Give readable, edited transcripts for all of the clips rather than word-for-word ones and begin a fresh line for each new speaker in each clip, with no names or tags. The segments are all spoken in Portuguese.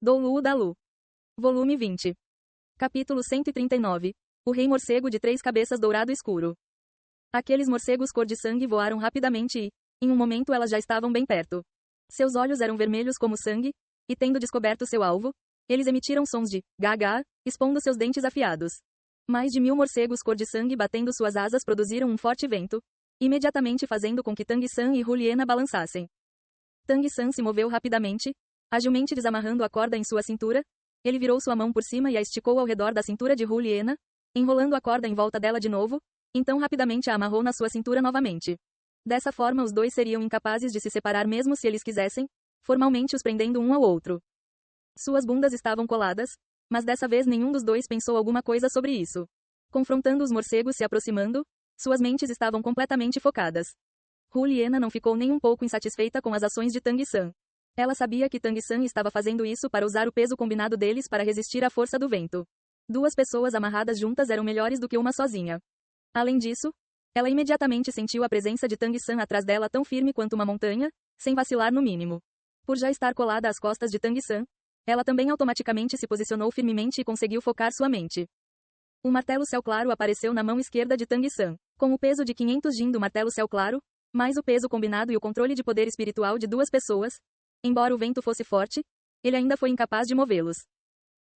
Do Lu da Lu. Volume 20. Capítulo 139. O Rei Morcego de Três Cabeças Dourado Escuro. Aqueles morcegos cor de sangue voaram rapidamente e, em um momento elas já estavam bem perto. Seus olhos eram vermelhos como sangue, e tendo descoberto seu alvo, eles emitiram sons de gá-gá, expondo seus dentes afiados. Mais de 1000 morcegos cor de sangue batendo suas asas produziram um forte vento, imediatamente fazendo com que Tang-san e Juliena balançassem. Tang-san se moveu rapidamente, agilmente desamarrando a corda em sua cintura. Ele virou sua mão por cima e a esticou ao redor da cintura de Juliena, enrolando a corda em volta dela de novo, então rapidamente a amarrou na sua cintura novamente. Dessa forma os dois seriam incapazes de se separar mesmo se eles quisessem, formalmente os prendendo um ao outro. Suas bundas estavam coladas, mas dessa vez nenhum dos dois pensou alguma coisa sobre isso. Confrontando os morcegos se aproximando, suas mentes estavam completamente focadas. Juliena não ficou nem um pouco insatisfeita com as ações de Tang-san. Ela sabia que Tang-san estava fazendo isso para usar o peso combinado deles para resistir à força do vento. Duas pessoas amarradas juntas eram melhores do que uma sozinha. Além disso, ela imediatamente sentiu a presença de Tang-san atrás dela tão firme quanto uma montanha, sem vacilar no mínimo. Por já estar colada às costas de Tang-san, ela também automaticamente se posicionou firmemente e conseguiu focar sua mente. Um martelo céu claro apareceu na mão esquerda de Tang-san. Com o peso de 500 jin do martelo céu claro, mais o peso combinado e o controle de poder espiritual de duas pessoas, embora o vento fosse forte, ele ainda foi incapaz de movê-los.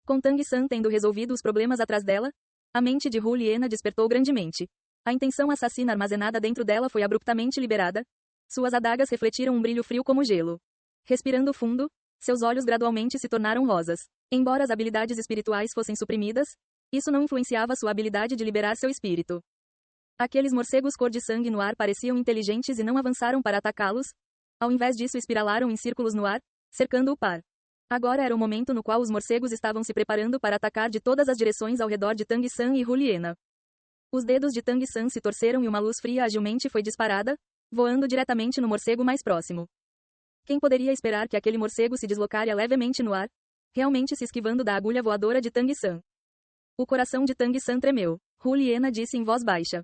Com Tang-san tendo resolvido os problemas atrás dela, a mente de Juliena despertou grandemente. A intenção assassina armazenada dentro dela foi abruptamente liberada. Suas adagas refletiram um brilho frio como gelo. Respirando fundo, seus olhos gradualmente se tornaram rosas. Embora as habilidades espirituais fossem suprimidas, isso não influenciava sua habilidade de liberar seu espírito. Aqueles morcegos cor de sangue no ar pareciam inteligentes e não avançaram para atacá-los. Ao invés disso espiralaram em círculos no ar, cercando o par. Agora era o momento no qual os morcegos estavam se preparando para atacar de todas as direções ao redor de Tang-san e Juliena. Os dedos de Tang-san se torceram e uma luz fria agilmente foi disparada, voando diretamente no morcego mais próximo. Quem poderia esperar que aquele morcego se deslocaria levemente no ar, realmente se esquivando da agulha voadora de Tang-san? O coração de Tang-san tremeu. Juliena disse em voz baixa.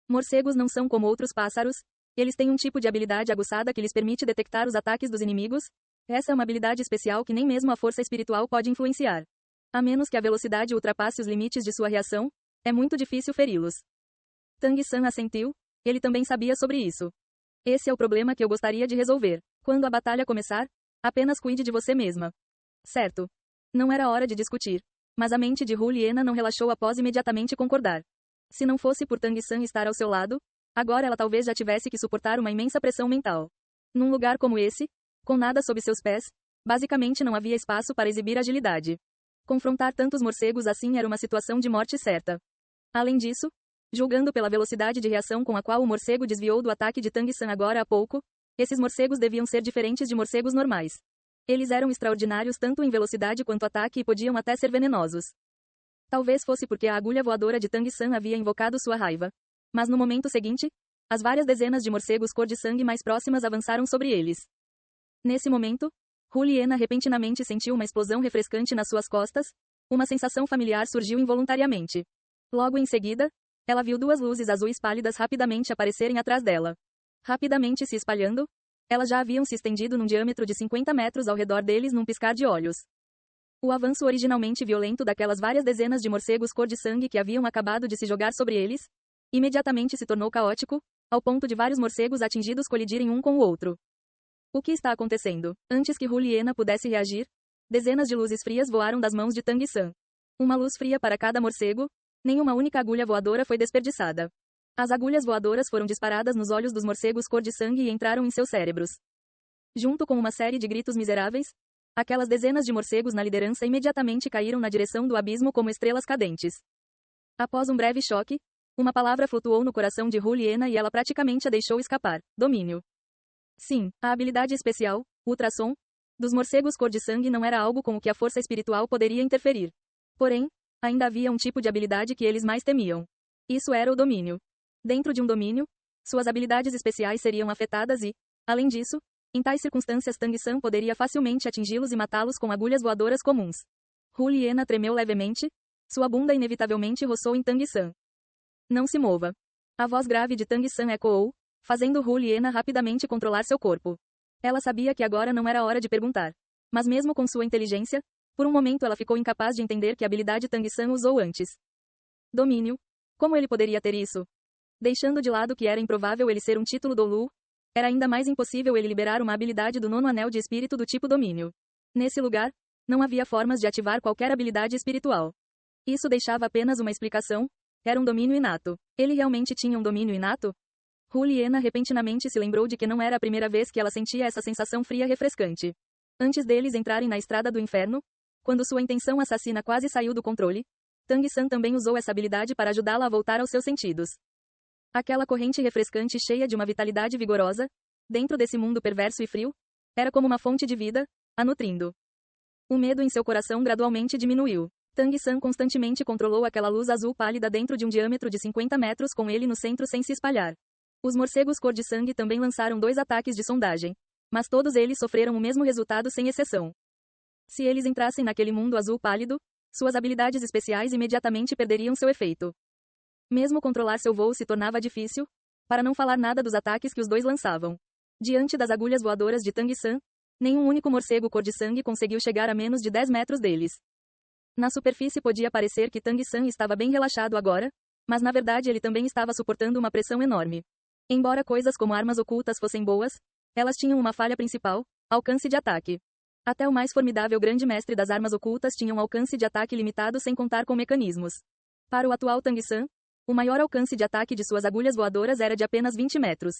Morcegos não são como outros pássaros, eles têm um tipo de habilidade aguçada que lhes permite detectar os ataques dos inimigos. Essa é uma habilidade especial que nem mesmo a força espiritual pode influenciar. A menos que a velocidade ultrapasse os limites de sua reação, é muito difícil feri-los. Tang-san assentiu, ele também sabia sobre isso. Esse é o problema que eu gostaria de resolver. Quando a batalha começar, apenas cuide de você mesma. Certo. Não era hora de discutir. Mas a mente de Juliena não relaxou após imediatamente concordar. Se não fosse por Tang-san estar ao seu lado, agora ela talvez já tivesse que suportar uma imensa pressão mental. Num lugar como esse, com nada sob seus pés, basicamente não havia espaço para exibir agilidade. Confrontar tantos morcegos assim era uma situação de morte certa. Além disso, julgando pela velocidade de reação com a qual o morcego desviou do ataque de Tang-san agora há pouco, esses morcegos deviam ser diferentes de morcegos normais. Eles eram extraordinários tanto em velocidade quanto ataque e podiam até ser venenosos. Talvez fosse porque a agulha voadora de Tang-san havia invocado sua raiva. Mas no momento seguinte, as várias dezenas de morcegos cor de sangue mais próximas avançaram sobre eles. Nesse momento, Juliena repentinamente sentiu uma explosão refrescante nas suas costas. Uma sensação familiar surgiu involuntariamente. Logo em seguida, ela viu duas luzes azuis pálidas rapidamente aparecerem atrás dela. Rapidamente se espalhando, elas já haviam se estendido num diâmetro de 50 metros ao redor deles num piscar de olhos. O avanço originalmente violento daquelas várias dezenas de morcegos cor de sangue que haviam acabado de se jogar sobre eles, imediatamente se tornou caótico, ao ponto de vários morcegos atingidos colidirem um com o outro. O que está acontecendo? Antes que Juliena pudesse reagir, dezenas de luzes frias voaram das mãos de Tang-san. Uma luz fria para cada morcego, nenhuma única agulha voadora foi desperdiçada. As agulhas voadoras foram disparadas nos olhos dos morcegos cor de sangue e entraram em seus cérebros. Junto com uma série de gritos miseráveis, aquelas dezenas de morcegos na liderança imediatamente caíram na direção do abismo como estrelas cadentes. Após um breve choque, uma palavra flutuou no coração de Juliena e ela praticamente a deixou escapar: domínio. Sim, a habilidade especial, ultrassom, dos morcegos cor de sangue não era algo com o que a força espiritual poderia interferir. Porém, ainda havia um tipo de habilidade que eles mais temiam. Isso era o domínio. Dentro de um domínio, suas habilidades especiais seriam afetadas e, além disso, em tais circunstâncias Tang-san poderia facilmente atingi-los e matá-los com agulhas voadoras comuns. Juliena tremeu levemente, sua bunda inevitavelmente roçou em Tang-san. Não se mova. A voz grave de Tang-san ecoou, fazendo Juliena rapidamente controlar seu corpo. Ela sabia que agora não era hora de perguntar. Mas mesmo com sua inteligência, Por um momento ela ficou incapaz de entender que habilidade Tang San usou antes. Domínio. Como ele poderia ter isso? Deixando de lado que era improvável ele ser um título do Lu, era ainda mais impossível ele liberar uma habilidade do nono anel de espírito do tipo domínio. Nesse lugar, não havia formas de ativar qualquer habilidade espiritual. Isso deixava apenas uma explicação: era um domínio inato. Ele realmente tinha um domínio inato? Juliana repentinamente se lembrou de que não era a primeira vez que ela sentia essa sensação fria refrescante. Antes deles entrarem na estrada do inferno, quando sua intenção assassina quase saiu do controle, Tang San também usou essa habilidade para ajudá-la a voltar aos seus sentidos. Aquela corrente refrescante cheia de uma vitalidade vigorosa, dentro desse mundo perverso e frio, era como uma fonte de vida, a nutrindo. O medo em seu coração gradualmente diminuiu. Tang San constantemente controlou aquela luz azul pálida dentro de um diâmetro de 50 metros com ele no centro sem se espalhar. Os morcegos cor de sangue também lançaram 2 ataques de sondagem. Mas todos eles sofreram o mesmo resultado sem exceção. Se eles entrassem naquele mundo azul pálido, suas habilidades especiais imediatamente perderiam seu efeito. Mesmo controlar seu voo se tornava difícil, para não falar nada dos ataques que os dois lançavam. Diante das agulhas voadoras de Tang San, nenhum único morcego cor de sangue conseguiu chegar a menos de 10 metros deles. Na superfície podia parecer que Tang San estava bem relaxado agora, mas na verdade ele também estava suportando uma pressão enorme. Embora coisas como armas ocultas fossem boas, elas tinham uma falha principal: alcance de ataque. Até o mais formidável grande mestre das armas ocultas tinha um alcance de ataque limitado sem contar com mecanismos. Para o atual Tang San, o maior alcance de ataque de suas agulhas voadoras era de apenas 20 metros.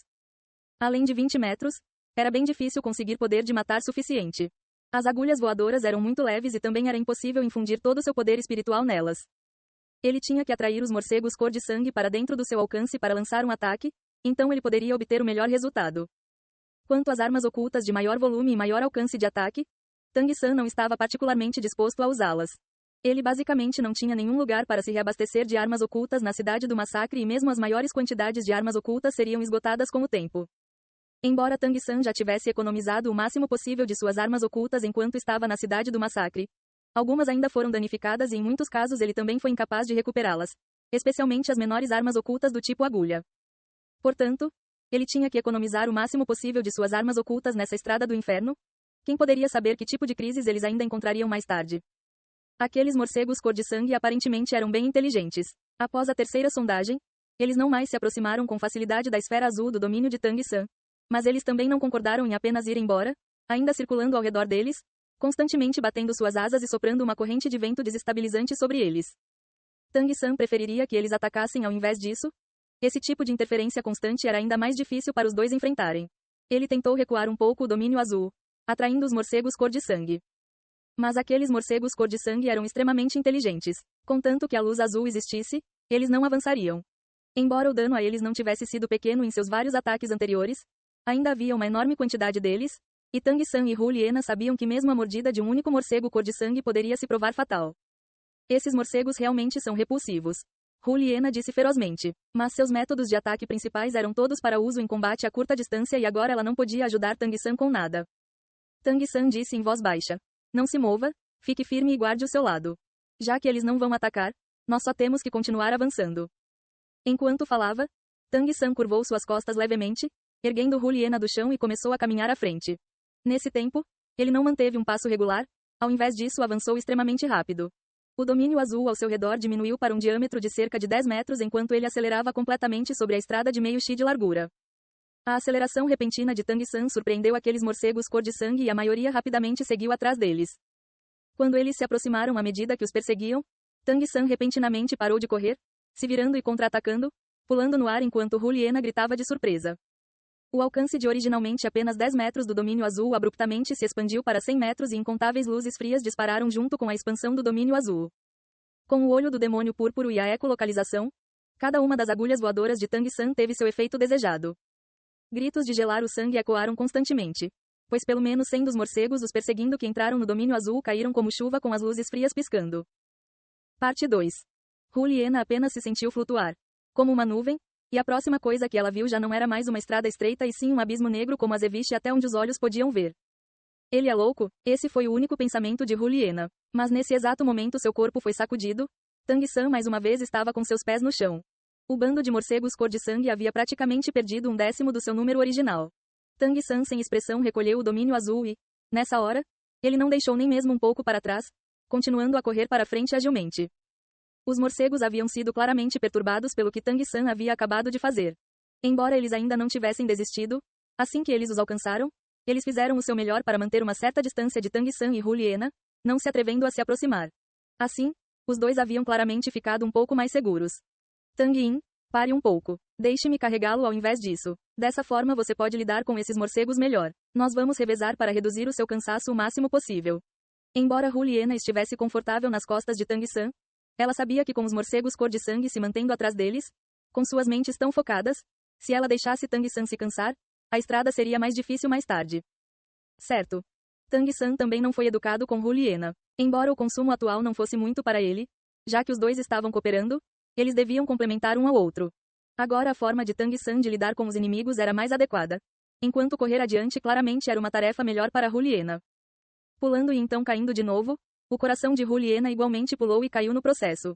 Além de 20 metros, era bem difícil conseguir poder de matar suficiente. As agulhas voadoras eram muito leves e também era impossível infundir todo o seu poder espiritual nelas. Ele tinha que atrair os morcegos cor de sangue para dentro do seu alcance para lançar um ataque, então ele poderia obter o melhor resultado. Quanto às armas ocultas de maior volume e maior alcance de ataque, Tang San não estava particularmente disposto a usá-las. Ele basicamente não tinha nenhum lugar para se reabastecer de armas ocultas na cidade do massacre e mesmo as maiores quantidades de armas ocultas seriam esgotadas com o tempo. Embora Tang San já tivesse economizado o máximo possível de suas armas ocultas enquanto estava na cidade do massacre, algumas ainda foram danificadas e em muitos casos ele também foi incapaz de recuperá-las, especialmente as menores armas ocultas do tipo agulha. Portanto, ele tinha que economizar o máximo possível de suas armas ocultas nessa estrada do inferno. Quem poderia saber que tipo de crises eles ainda encontrariam mais tarde? Aqueles morcegos cor de sangue aparentemente eram bem inteligentes. Após a terceira sondagem, eles não mais se aproximaram com facilidade da esfera azul do domínio de Tang San. Mas eles também não concordaram em apenas ir embora, ainda circulando ao redor deles, constantemente batendo suas asas e soprando uma corrente de vento desestabilizante sobre eles. Tang San preferiria que eles atacassem ao invés disso. Esse tipo de interferência constante era ainda mais difícil para os dois enfrentarem. Ele tentou recuar um pouco o domínio azul, atraindo os morcegos cor de sangue. Mas aqueles morcegos cor de sangue eram extremamente inteligentes. Contanto que a luz azul existisse, eles não avançariam. Embora o dano a eles não tivesse sido pequeno em seus vários ataques anteriores, ainda havia uma enorme quantidade deles, e Tang San e Juliana sabiam que mesmo a mordida de um único morcego cor de sangue poderia se provar fatal. Esses morcegos realmente são repulsivos. Juliana disse ferozmente. Mas seus métodos de ataque principais eram todos para uso em combate a curta distância e agora ela não podia ajudar Tang San com nada. Tang San disse em voz baixa. Não se mova, fique firme e guarde o seu lado. Já que eles não vão atacar, nós só temos que continuar avançando. Enquanto falava, Tang San curvou suas costas levemente, erguendo Juliana do chão e começou a caminhar à frente. Nesse tempo, ele não manteve um passo regular, ao invés disso avançou extremamente rápido. O domínio azul ao seu redor diminuiu para um diâmetro de cerca de 10 metros enquanto ele acelerava completamente sobre a estrada de meio xi de largura. A aceleração repentina de Tang San surpreendeu aqueles morcegos cor de sangue e a maioria rapidamente seguiu atrás deles. Quando eles se aproximaram à medida que os perseguiam, Tang San repentinamente parou de correr, se virando e contra-atacando, pulando no ar enquanto Juliana gritava de surpresa. O alcance de originalmente apenas 10 metros do domínio azul abruptamente se expandiu para 100 metros e incontáveis luzes frias dispararam junto com a expansão do domínio azul. Com o olho do demônio púrpuro e a ecolocalização, cada uma das agulhas voadoras de Tang San teve seu efeito desejado. Gritos de gelar o sangue ecoaram constantemente, pois pelo menos 100 dos morcegos os perseguindo que entraram no domínio azul caíram como chuva com as luzes frias piscando. Parte 2. Juliana apenas se sentiu flutuar, como uma nuvem, e a próxima coisa que ela viu já não era mais uma estrada estreita e sim um abismo negro como azeviche até onde os olhos podiam ver. Ele é louco? Esse foi o único pensamento de Juliana. Mas nesse exato momento seu corpo foi sacudido. Tang San mais uma vez estava com seus pés no chão. O bando de morcegos cor de sangue havia praticamente perdido 1/10 do seu número original. Tang San sem expressão recolheu o domínio azul e, nessa hora, ele não deixou nem mesmo um pouco para trás, continuando a correr para frente agilmente. Os morcegos haviam sido claramente perturbados pelo que Tang San havia acabado de fazer. Embora eles ainda não tivessem desistido, assim que eles os alcançaram, eles fizeram o seu melhor para manter uma certa distância de Tang San e Juliana, não se atrevendo a se aproximar. Assim, os dois haviam claramente ficado um pouco mais seguros. Tang Yin, pare um pouco. Deixe-me carregá-lo ao invés disso. Dessa forma você pode lidar com esses morcegos melhor. Nós vamos revezar para reduzir o seu cansaço o máximo possível. Embora Juliana estivesse confortável nas costas de Tang San, ela sabia que com os morcegos cor de sangue se mantendo atrás deles, com suas mentes tão focadas, se ela deixasse Tang San se cansar, a estrada seria mais difícil mais tarde. Certo. Tang San também não foi educado com Juliana. Embora o consumo atual não fosse muito para ele, já que os dois estavam cooperando, eles deviam complementar um ao outro. Agora a forma de Tang San de lidar com os inimigos era mais adequada. Enquanto correr adiante claramente era uma tarefa melhor para Juliana. Pulando e então caindo de novo, o coração de Juliana igualmente pulou e caiu no processo.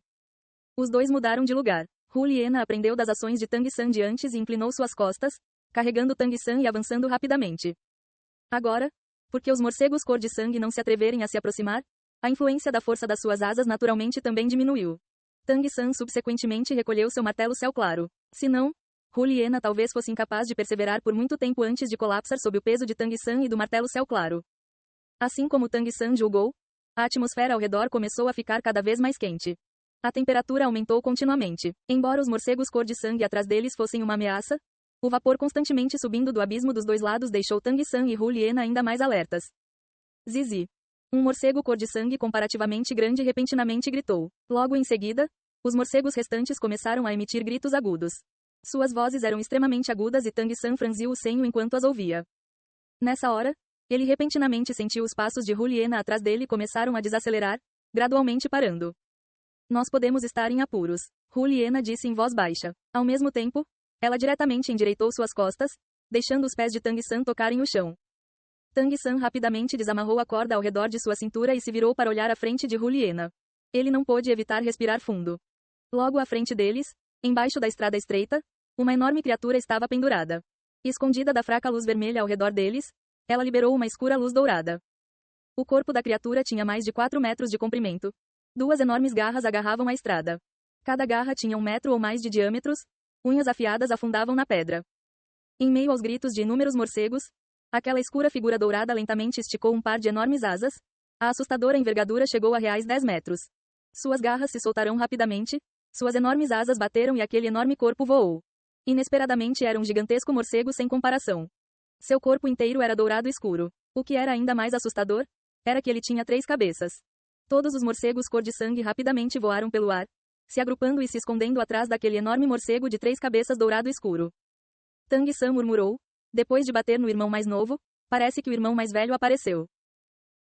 Os dois mudaram de lugar. Juliana aprendeu das ações de Tang San de antes e inclinou suas costas, carregando Tang San e avançando rapidamente. Agora, porque os morcegos cor de sangue não se atreverem a se aproximar, a influência da força das suas asas naturalmente também diminuiu. Tang San subsequentemente recolheu seu martelo céu claro. Se não, Juliana talvez fosse incapaz de perseverar por muito tempo antes de colapsar sob o peso de Tang San e do martelo céu claro. Assim como Tang San julgou, a atmosfera ao redor começou a ficar cada vez mais quente. A temperatura aumentou continuamente. Embora os morcegos cor de sangue atrás deles fossem uma ameaça, o vapor constantemente subindo do abismo dos dois lados deixou Tang San e Juliana ainda mais alertas. Zizi. Um morcego cor de sangue comparativamente grande repentinamente gritou. Logo em seguida, os morcegos restantes começaram a emitir gritos agudos. Suas vozes eram extremamente agudas e Tang San franziu o senho enquanto as ouvia. Nessa hora, ele repentinamente sentiu os passos de Juliana atrás dele começaram a desacelerar, gradualmente parando. Nós podemos estar em apuros, Juliana disse em voz baixa. Ao mesmo tempo, ela diretamente endireitou suas costas, deixando os pés de Tang San tocarem o chão. Tang San rapidamente desamarrou a corda ao redor de sua cintura e se virou para olhar à frente de Juliana. Ele não pôde evitar respirar fundo. Logo à frente deles, embaixo da estrada estreita, uma enorme criatura estava pendurada. Escondida da fraca luz vermelha ao redor deles, ela liberou uma escura luz dourada. O corpo da criatura tinha mais de 4 metros de comprimento. Duas enormes garras agarravam a estrada. Cada garra tinha 1 metro ou mais de diâmetros, unhas afiadas afundavam na pedra. Em meio aos gritos de inúmeros morcegos, aquela escura figura dourada lentamente esticou um par de enormes asas. A assustadora envergadura chegou a reais 10 metros. Suas garras se soltaram rapidamente, suas enormes asas bateram e aquele enorme corpo voou. Inesperadamente era um gigantesco morcego sem comparação. Seu corpo inteiro era dourado escuro. O que era ainda mais assustador, era que ele tinha 3 cabeças. Todos os morcegos cor de sangue rapidamente voaram pelo ar, se agrupando e se escondendo atrás daquele enorme morcego de 3 cabeças dourado escuro. Tang San murmurou, depois de bater no irmão mais novo, parece que o irmão mais velho apareceu.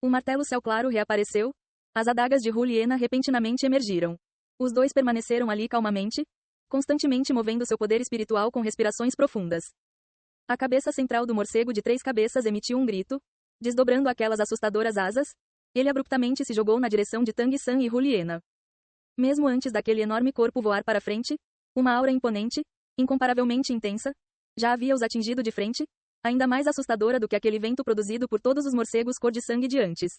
O martelo céu claro reapareceu, as adagas de Juliana repentinamente emergiram. Os dois permaneceram ali calmamente, constantemente movendo seu poder espiritual com respirações profundas. A cabeça central do morcego de 3 cabeças emitiu um grito, desdobrando aquelas assustadoras asas, ele abruptamente se jogou na direção de Tang San e Juliana. Mesmo antes daquele enorme corpo voar para frente, uma aura imponente, incomparavelmente intensa, já havia os atingido de frente, ainda mais assustadora do que aquele vento produzido por todos os morcegos cor de sangue de antes.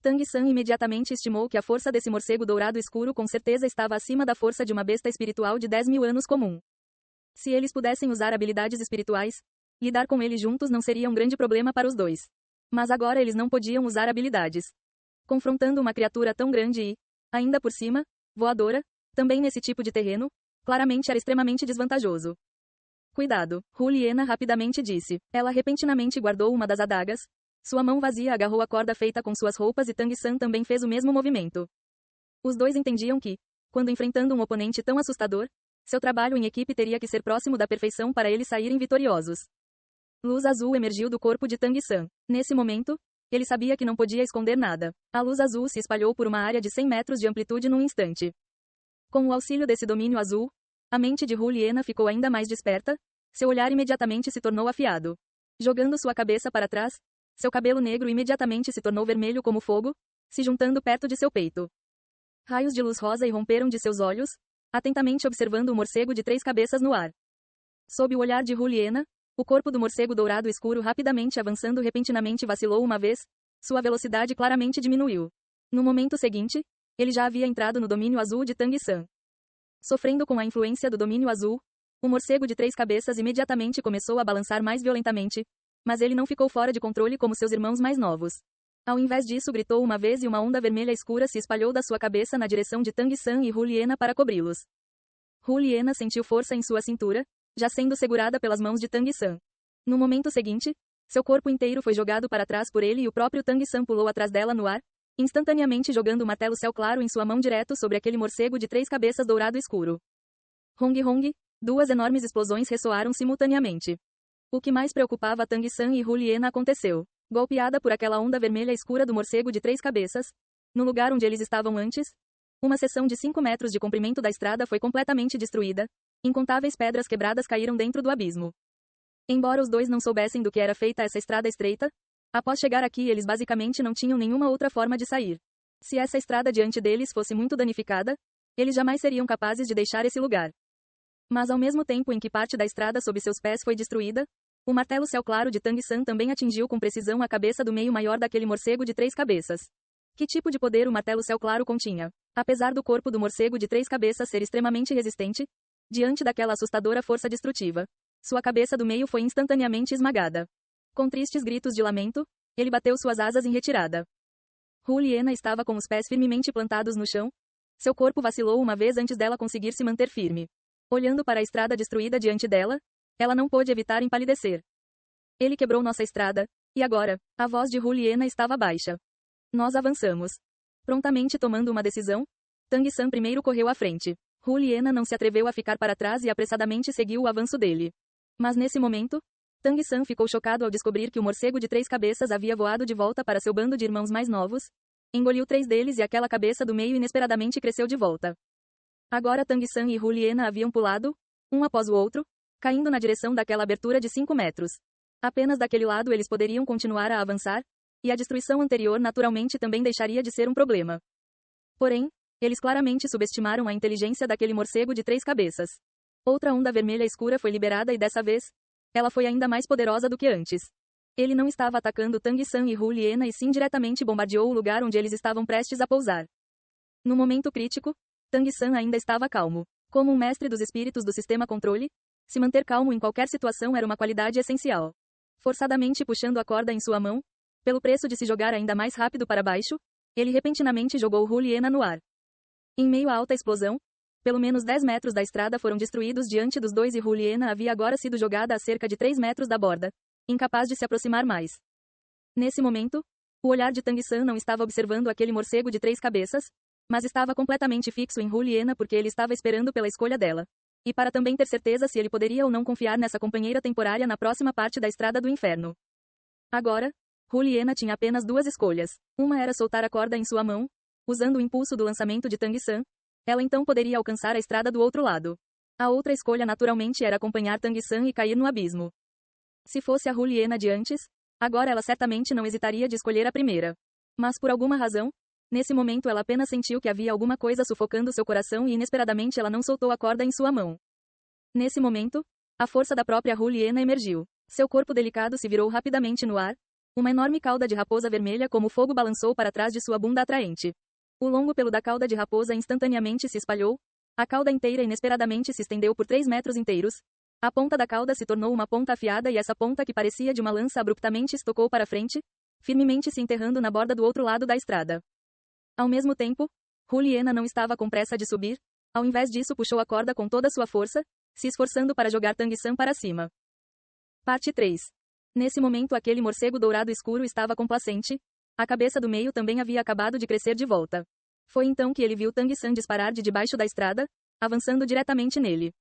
Tang San imediatamente estimou que a força desse morcego dourado escuro com certeza estava acima da força de uma besta espiritual de 10.000 anos comum. Se eles pudessem usar habilidades espirituais, lidar com ele juntos não seria um grande problema para os dois. Mas agora eles não podiam usar habilidades. Confrontando uma criatura tão grande e, ainda por cima, voadora, também nesse tipo de terreno, claramente era extremamente desvantajoso. Cuidado, Juliana rapidamente disse. Ela repentinamente guardou uma das adagas. Sua mão vazia agarrou a corda feita com suas roupas e Tang San também fez o mesmo movimento. Os dois entendiam que, quando enfrentando um oponente tão assustador, seu trabalho em equipe teria que ser próximo da perfeição para eles saírem vitoriosos. Luz azul emergiu do corpo de Tang San. Nesse momento, ele sabia que não podia esconder nada. A luz azul se espalhou por uma área de 100 metros de amplitude num instante. Com o auxílio desse domínio azul, a mente de Juliana ficou ainda mais desperta, seu olhar imediatamente se tornou afiado. Jogando sua cabeça para trás, seu cabelo negro imediatamente se tornou vermelho como fogo, se juntando perto de seu peito. Raios de luz rosa irromperam de seus olhos, atentamente observando o morcego de 3 cabeças no ar. Sob o olhar de Juliana, o corpo do morcego dourado escuro rapidamente avançando repentinamente vacilou uma vez, sua velocidade claramente diminuiu. No momento seguinte, ele já havia entrado no domínio azul de Tang-san. Sofrendo com a influência do domínio azul, o morcego de 3 cabeças imediatamente começou a balançar mais violentamente, mas ele não ficou fora de controle como seus irmãos mais novos. Ao invés disso, gritou uma vez e uma onda vermelha escura se espalhou da sua cabeça na direção de Tang-san e Juliana para cobri-los. Juliana sentiu força em sua cintura, já sendo segurada pelas mãos de Tang-san. No momento seguinte, seu corpo inteiro foi jogado para trás por ele e o próprio Tang-san pulou atrás dela no ar, instantaneamente jogando o martelo céu claro em sua mão direto sobre aquele morcego de 3 cabeças dourado escuro. Rong Rong, 2 enormes explosões ressoaram simultaneamente. O que mais preocupava Tang-san e Juliana aconteceu. Golpeada por aquela onda vermelha escura do morcego de 3 cabeças, no lugar onde eles estavam antes, uma seção de 5 metros de comprimento da estrada foi completamente destruída, incontáveis pedras quebradas caíram dentro do abismo. Embora os dois não soubessem do que era feita essa estrada estreita, após chegar aqui eles basicamente não tinham nenhuma outra forma de sair. Se essa estrada diante deles fosse muito danificada, eles jamais seriam capazes de deixar esse lugar. Mas ao mesmo tempo em que parte da estrada sob seus pés foi destruída, o martelo céu claro de Tang-san também atingiu com precisão a cabeça do meio maior daquele morcego de 3 cabeças. Que tipo de poder o martelo céu claro continha? Apesar do corpo do morcego de 3 cabeças ser extremamente resistente, diante daquela assustadora força destrutiva, sua cabeça do meio foi instantaneamente esmagada. Com tristes gritos de lamento, ele bateu suas asas em retirada. Juliana estava com os pés firmemente plantados no chão. Seu corpo vacilou uma vez antes dela conseguir se manter firme. Olhando para a estrada destruída diante dela, ela não pôde evitar empalidecer. Ele quebrou nossa estrada, e agora, a voz de Juliana estava baixa. Nós avançamos. Prontamente tomando uma decisão, Tang-san primeiro correu à frente. Juliana não se atreveu a ficar para trás e apressadamente seguiu o avanço dele. Mas nesse momento, Tang-san ficou chocado ao descobrir que o morcego de 3 cabeças havia voado de volta para seu bando de irmãos mais novos, engoliu 3 deles e aquela cabeça do meio inesperadamente cresceu de volta. Agora Tang-san e Juliana haviam pulado, um após o outro, caindo na direção daquela abertura de 5 metros. Apenas daquele lado eles poderiam continuar a avançar, e a destruição anterior naturalmente também deixaria de ser um problema. Porém, eles claramente subestimaram a inteligência daquele morcego de 3 cabeças. Outra onda vermelha escura foi liberada e dessa vez, ela foi ainda mais poderosa do que antes. Ele não estava atacando Tang-san e Juliana e sim diretamente bombardeou o lugar onde eles estavam prestes a pousar. No momento crítico, Tang-san ainda estava calmo. Como um mestre dos espíritos do sistema controle, se manter calmo em qualquer situação era uma qualidade essencial. Forçadamente puxando a corda em sua mão, pelo preço de se jogar ainda mais rápido para baixo, ele repentinamente jogou Juliana no ar. Em meio à alta explosão, pelo menos 10 metros da estrada foram destruídos diante dos dois e Juliana havia agora sido jogada a cerca de 3 metros da borda, incapaz de se aproximar mais. Nesse momento, o olhar de Tang-san não estava observando aquele morcego de 3 cabeças, mas estava completamente fixo em Juliana porque ele estava esperando pela escolha dela. E para também ter certeza se ele poderia ou não confiar nessa companheira temporária na próxima parte da estrada do inferno. Agora, Juliana tinha apenas 2 escolhas. Uma era soltar a corda em sua mão, usando o impulso do lançamento de Tang-san. Ela então poderia alcançar a estrada do outro lado. A outra escolha naturalmente era acompanhar Tang-san e cair no abismo. Se fosse a Juliana de antes, agora ela certamente não hesitaria de escolher a primeira. Mas por alguma razão, nesse momento ela apenas sentiu que havia alguma coisa sufocando seu coração e inesperadamente ela não soltou a corda em sua mão. Nesse momento, a força da própria Juliana emergiu. Seu corpo delicado se virou rapidamente no ar. Uma enorme cauda de raposa vermelha como fogo balançou para trás de sua bunda atraente. O longo pelo da cauda de raposa instantaneamente se espalhou. A cauda inteira inesperadamente se estendeu por 3 metros inteiros. A ponta da cauda se tornou uma ponta afiada e essa ponta que parecia de uma lança abruptamente estocou para frente, firmemente se enterrando na borda do outro lado da estrada. Ao mesmo tempo, Juliana não estava com pressa de subir, ao invés disso puxou a corda com toda sua força, se esforçando para jogar Tang-san para cima. Parte 3. Nesse momento aquele morcego dourado escuro estava complacente, a cabeça do meio também havia acabado de crescer de volta. Foi então que ele viu Tang-san disparar de debaixo da estrada, avançando diretamente nele.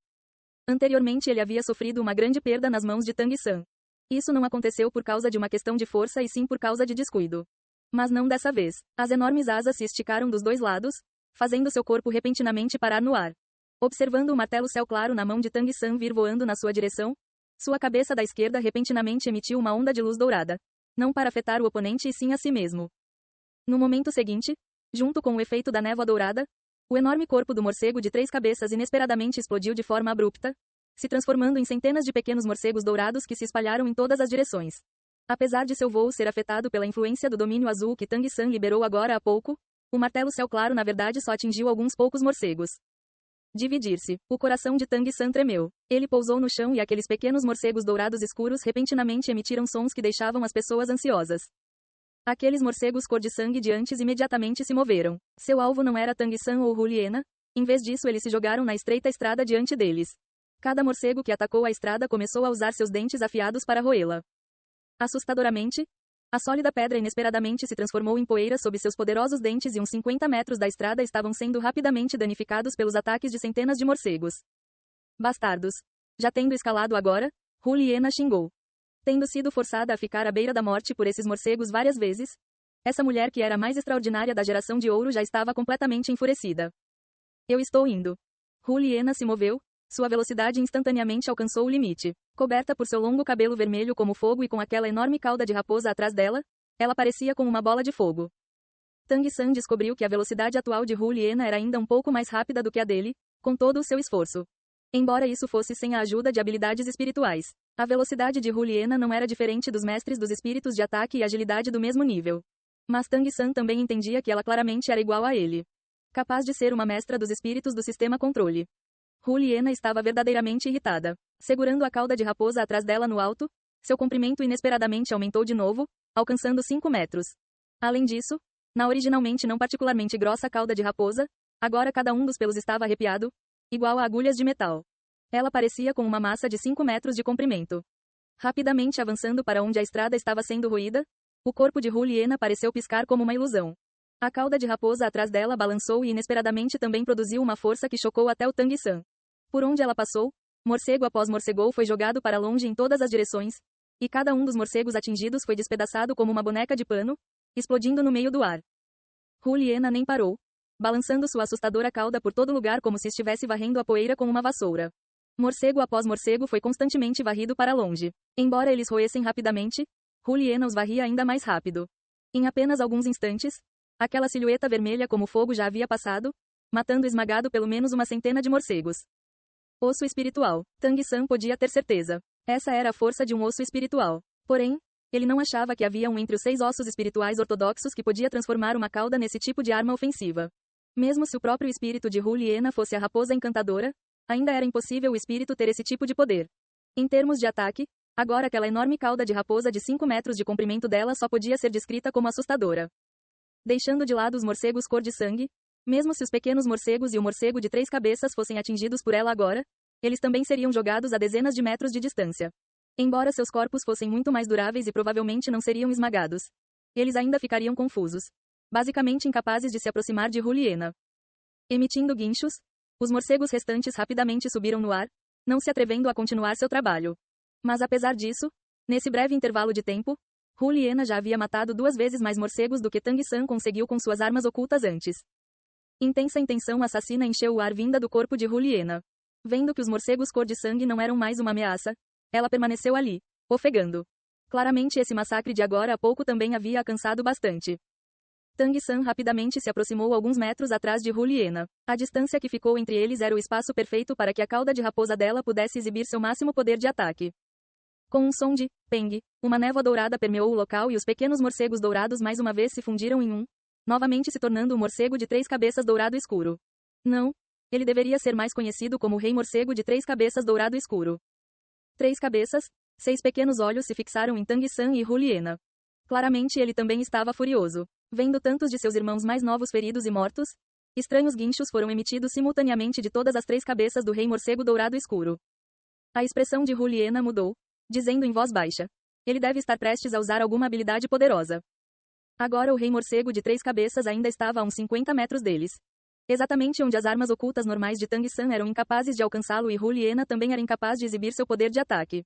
Anteriormente ele havia sofrido uma grande perda nas mãos de Tang-san. Isso não aconteceu por causa de uma questão de força e sim por causa de descuido. Mas não dessa vez. As enormes asas se esticaram dos 2 lados, fazendo seu corpo repentinamente parar no ar. Observando o martelo céu claro na mão de Tang-san vir voando na sua direção, sua cabeça da esquerda repentinamente emitiu uma onda de luz dourada. Não para afetar o oponente e sim a si mesmo. No momento seguinte, junto com o efeito da névoa dourada, o enorme corpo do morcego de 3 cabeças inesperadamente explodiu de forma abrupta, se transformando em centenas de pequenos morcegos dourados que se espalharam em todas as direções. Apesar de seu voo ser afetado pela influência do domínio azul que Tang-san liberou agora há pouco, O martelo céu claro na verdade só atingiu alguns poucos morcegos. Dividir-se. O coração de Tang San tremeu. Ele pousou no chão e aqueles pequenos morcegos dourados escuros repentinamente emitiram sons que deixavam as pessoas ansiosas. Aqueles morcegos cor de sangue de antes imediatamente se moveram. Seu alvo não era Tang San ou Juliana, em vez disso eles se jogaram na estreita estrada diante deles. Cada morcego que atacou a estrada começou a usar seus dentes afiados para roê-la. Assustadoramente, a sólida pedra inesperadamente se transformou em poeira sob seus poderosos dentes e uns 50 metros da estrada estavam sendo rapidamente danificados pelos ataques de centenas de morcegos. Bastardos! Já tendo escalado agora, Juliana xingou. Tendo sido forçada a ficar à beira da morte por esses morcegos várias vezes, essa mulher que era a mais extraordinária da geração de ouro já estava completamente enfurecida. Eu estou indo. Juliana se moveu, sua velocidade instantaneamente alcançou o limite. Coberta por seu longo cabelo vermelho como fogo e com aquela enorme cauda de raposa atrás dela, ela parecia com uma bola de fogo. Tang San descobriu que a velocidade atual de Juliana era ainda um pouco mais rápida do que a dele, com todo o seu esforço. Embora isso fosse sem a ajuda de habilidades espirituais. A velocidade de Juliana não era diferente dos mestres dos espíritos de ataque e agilidade do mesmo nível. Mas Tang San também entendia que ela claramente era igual a ele. Capaz de ser uma mestra dos espíritos do sistema controle. Juliana estava verdadeiramente irritada. Segurando a cauda de raposa atrás dela no alto, seu comprimento inesperadamente aumentou de novo, alcançando 5 metros. Além disso, na originalmente não particularmente grossa cauda de raposa, agora cada um dos pelos estava arrepiado, igual a agulhas de metal. Ela parecia com uma massa de 5 metros de comprimento. Rapidamente avançando para onde a estrada estava sendo roída, o corpo de Juliana pareceu piscar como uma ilusão. A cauda de raposa atrás dela balançou e inesperadamente também produziu uma força que chocou até o Tang San. Por onde ela passou, morcego após morcego foi jogado para longe em todas as direções, e cada um dos morcegos atingidos foi despedaçado como uma boneca de pano, explodindo no meio do ar. Juliana nem parou, balançando sua assustadora cauda por todo lugar como se estivesse varrendo a poeira com uma vassoura. Morcego após morcego foi constantemente varrido para longe. Embora eles roessem rapidamente, Juliana os varria ainda mais rápido. Em apenas alguns instantes, aquela silhueta vermelha como fogo já havia passado, matando esmagado pelo menos uma centena de morcegos. Osso espiritual. Tang San podia ter certeza. Essa era a força de um osso espiritual. Porém, ele não achava que havia um entre os 6 ossos espirituais ortodoxos que podia transformar uma cauda nesse tipo de arma ofensiva. Mesmo se o próprio espírito de Juliana fosse a raposa encantadora, ainda era impossível o espírito ter esse tipo de poder. Em termos de ataque, agora aquela enorme cauda de raposa de 5 metros de comprimento dela só podia ser descrita como assustadora. Deixando de lado os morcegos cor de sangue, mesmo se os pequenos morcegos e o morcego de 3 cabeças fossem atingidos por ela agora, eles também seriam jogados a dezenas de metros de distância. Embora seus corpos fossem muito mais duráveis e provavelmente não seriam esmagados, eles ainda ficariam confusos, basicamente incapazes de se aproximar de Juliana. Emitindo guinchos, os morcegos restantes rapidamente subiram no ar, não se atrevendo a continuar seu trabalho. Mas apesar disso, nesse breve intervalo de tempo, Juliana já havia matado 2 vezes mais morcegos do que Tang San conseguiu com suas armas ocultas antes. Intensa intenção assassina encheu o ar vinda do corpo de Juliana. Vendo que os morcegos cor de sangue não eram mais uma ameaça, ela permaneceu ali, ofegando. Claramente esse massacre de agora a pouco também havia alcançado bastante. Tang San rapidamente se aproximou alguns metros atrás de Juliana. A distância que ficou entre eles era o espaço perfeito para que a cauda de raposa dela pudesse exibir seu máximo poder de ataque. Com um som de peng, uma névoa dourada permeou o local e os pequenos morcegos dourados mais uma vez se fundiram em um, novamente se tornando um morcego de 3 cabeças dourado escuro. Não, ele deveria ser mais conhecido como Rei Morcego de 3 cabeças dourado escuro. 3 cabeças, 6 pequenos olhos se fixaram em Tang San e Juliana. Claramente ele também estava furioso. Vendo tantos de seus irmãos mais novos feridos e mortos, estranhos guinchos foram emitidos simultaneamente de todas as 3 cabeças do Rei Morcego dourado escuro. A expressão de Juliana mudou, dizendo em voz baixa: ele deve estar prestes a usar alguma habilidade poderosa. Agora o Rei Morcego de 3 cabeças ainda estava a uns 50 metros deles. Exatamente onde as armas ocultas normais de Tang San eram incapazes de alcançá-lo e Juliana também era incapaz de exibir seu poder de ataque.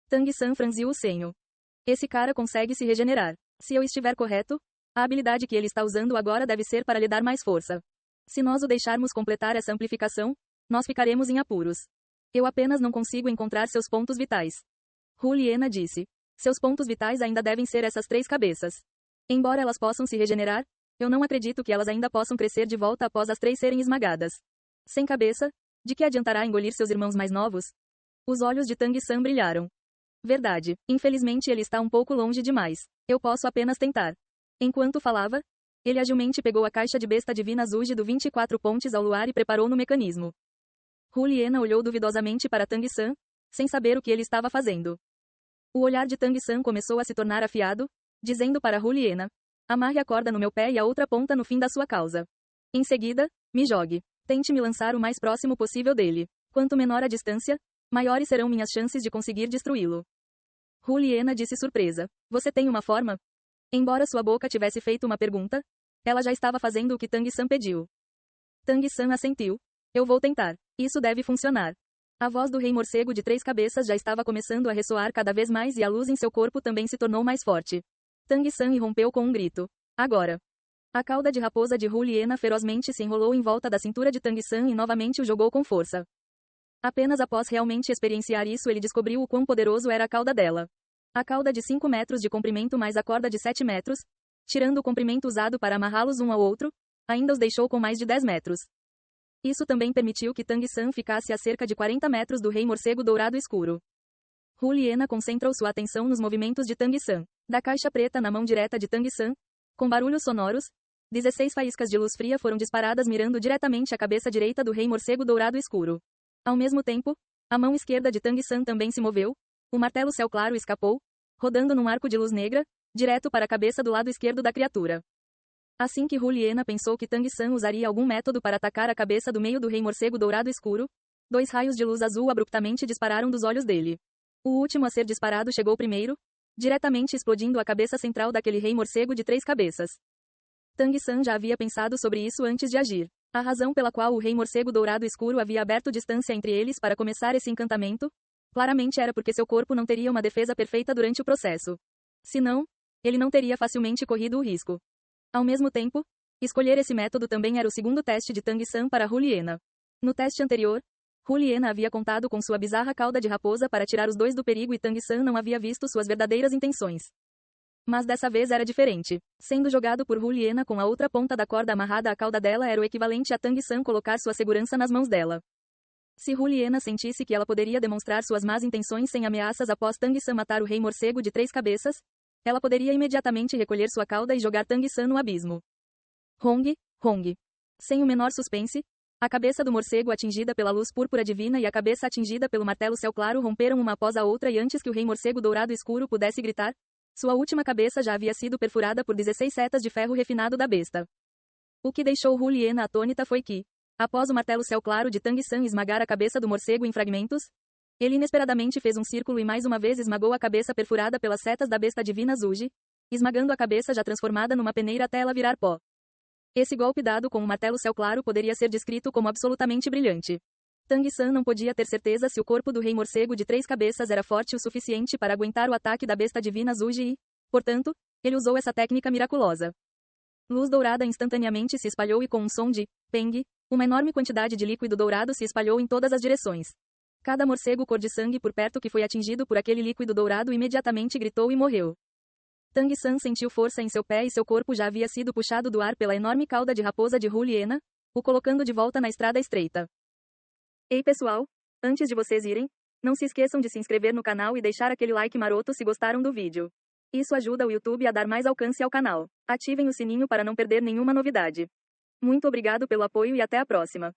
Tang San franziu o senho. Esse cara consegue se regenerar. Se eu estiver correto, a habilidade que ele está usando agora deve ser para lhe dar mais força. Se nós o deixarmos completar essa amplificação, nós ficaremos em apuros. Eu apenas não consigo encontrar seus pontos vitais. Juliana disse. Seus pontos vitais ainda devem ser essas 3 cabeças. Embora elas possam se regenerar, eu não acredito que elas ainda possam crescer de volta após as 3 serem esmagadas. Sem cabeça, de que adiantará engolir seus irmãos mais novos? Os olhos de Tang San brilharam. Verdade. Infelizmente ele está um pouco longe demais. Eu posso apenas tentar. Enquanto falava, Ele agilmente pegou a caixa de besta divina Zuji do 24 pontes ao luar e preparou no mecanismo. Juliana olhou duvidosamente para Tang-san, sem saber o que ele estava fazendo. O olhar de Tang-san começou a se tornar afiado, dizendo para Juliana: amarre a corda no meu pé e a outra ponta no fim da sua causa. Em seguida, me jogue. Tente me lançar o mais próximo possível dele. Quanto menor a distância, maiores serão minhas chances de conseguir destruí-lo. Juliana disse surpresa. Você tem uma forma? Embora sua boca tivesse feito uma pergunta, ela já estava fazendo o que Tang-san pediu. Tang-san assentiu. Eu vou tentar. Isso deve funcionar. A voz do rei morcego de 3 cabeças já estava começando a ressoar cada vez mais e a luz em seu corpo também se tornou mais forte. Tang-san irrompeu com um grito. Agora. A cauda de raposa de Juliana ferozmente se enrolou em volta da cintura de Tang-san e novamente o jogou com força. Apenas após realmente experienciar isso ele descobriu o quão poderoso era a cauda dela. A cauda de 5 metros de comprimento mais a corda de 7 metros, tirando o comprimento usado para amarrá-los um ao outro, ainda os deixou com mais de 10 metros. Isso também permitiu que Tang-san ficasse a cerca de 40 metros do rei morcego dourado escuro. Juliana concentrou sua atenção nos movimentos de Tang-san. Da caixa preta na mão direta de Tang-san, com barulhos sonoros, 16 faíscas de luz fria foram disparadas mirando diretamente a cabeça direita do rei morcego dourado escuro. Ao mesmo tempo, a mão esquerda de Tang-san também se moveu, o martelo céu claro escapou, rodando num arco de luz negra, direto para a cabeça do lado esquerdo da criatura. Assim que Juliana pensou que Tang-san usaria algum método para atacar a cabeça do meio do rei morcego dourado escuro, 2 raios de luz azul abruptamente dispararam dos olhos dele. O último a ser disparado chegou primeiro, diretamente explodindo a cabeça central daquele rei morcego de 3 cabeças. Tang-san já havia pensado sobre isso antes de agir. A razão pela qual o rei morcego dourado escuro havia aberto distância entre eles para começar esse encantamento, claramente era porque seu corpo não teria uma defesa perfeita durante o processo. Se não, ele não teria facilmente corrido o risco. Ao mesmo tempo, escolher esse método também era o segundo teste de Tang-san para Juliana. No teste anterior, Juliana havia contado com sua bizarra cauda de raposa para tirar os dois do perigo e Tang-san não havia visto suas verdadeiras intenções. Mas dessa vez era diferente. Sendo jogado por Juliana com a outra ponta da corda amarrada à cauda dela era o equivalente a Tang-san colocar sua segurança nas mãos dela. Se Juliana sentisse que ela poderia demonstrar suas más intenções sem ameaças após Tang-san matar o rei morcego de 3 cabeças, ela poderia imediatamente recolher sua cauda e jogar Tang-san no abismo. Hong, Hong. Sem o menor suspense, a cabeça do morcego atingida pela luz púrpura divina e a cabeça atingida pelo martelo céu claro romperam uma após a outra e antes que o rei morcego dourado escuro pudesse gritar, sua última cabeça já havia sido perfurada por 16 setas de ferro refinado da besta. O que deixou Juliana atônita foi que, após o martelo céu claro de Tang-san esmagar a cabeça do morcego em fragmentos, ele inesperadamente fez um círculo e mais uma vez esmagou a cabeça perfurada pelas setas da besta divina Zuji, esmagando a cabeça já transformada numa peneira até ela virar pó. Esse golpe dado com o martelo céu claro poderia ser descrito como absolutamente brilhante. Tang-san não podia ter certeza se o corpo do rei morcego de 3 cabeças era forte o suficiente para aguentar o ataque da besta divina Zuji e, portanto, ele usou essa técnica miraculosa. Luz dourada instantaneamente se espalhou e com um som de peng, uma enorme quantidade de líquido dourado se espalhou em todas as direções. Cada morcego cor de sangue por perto que foi atingido por aquele líquido dourado imediatamente gritou e morreu. Tang-san sentiu força em seu pé e seu corpo já havia sido puxado do ar pela enorme cauda de raposa de Juliana, o colocando de volta na estrada estreita. Ei pessoal, antes de vocês irem, não se esqueçam de se inscrever no canal e deixar aquele like maroto se gostaram do vídeo. Isso ajuda o YouTube a dar mais alcance ao canal. Ativem o sininho para não perder nenhuma novidade. Muito obrigado pelo apoio e até a próxima.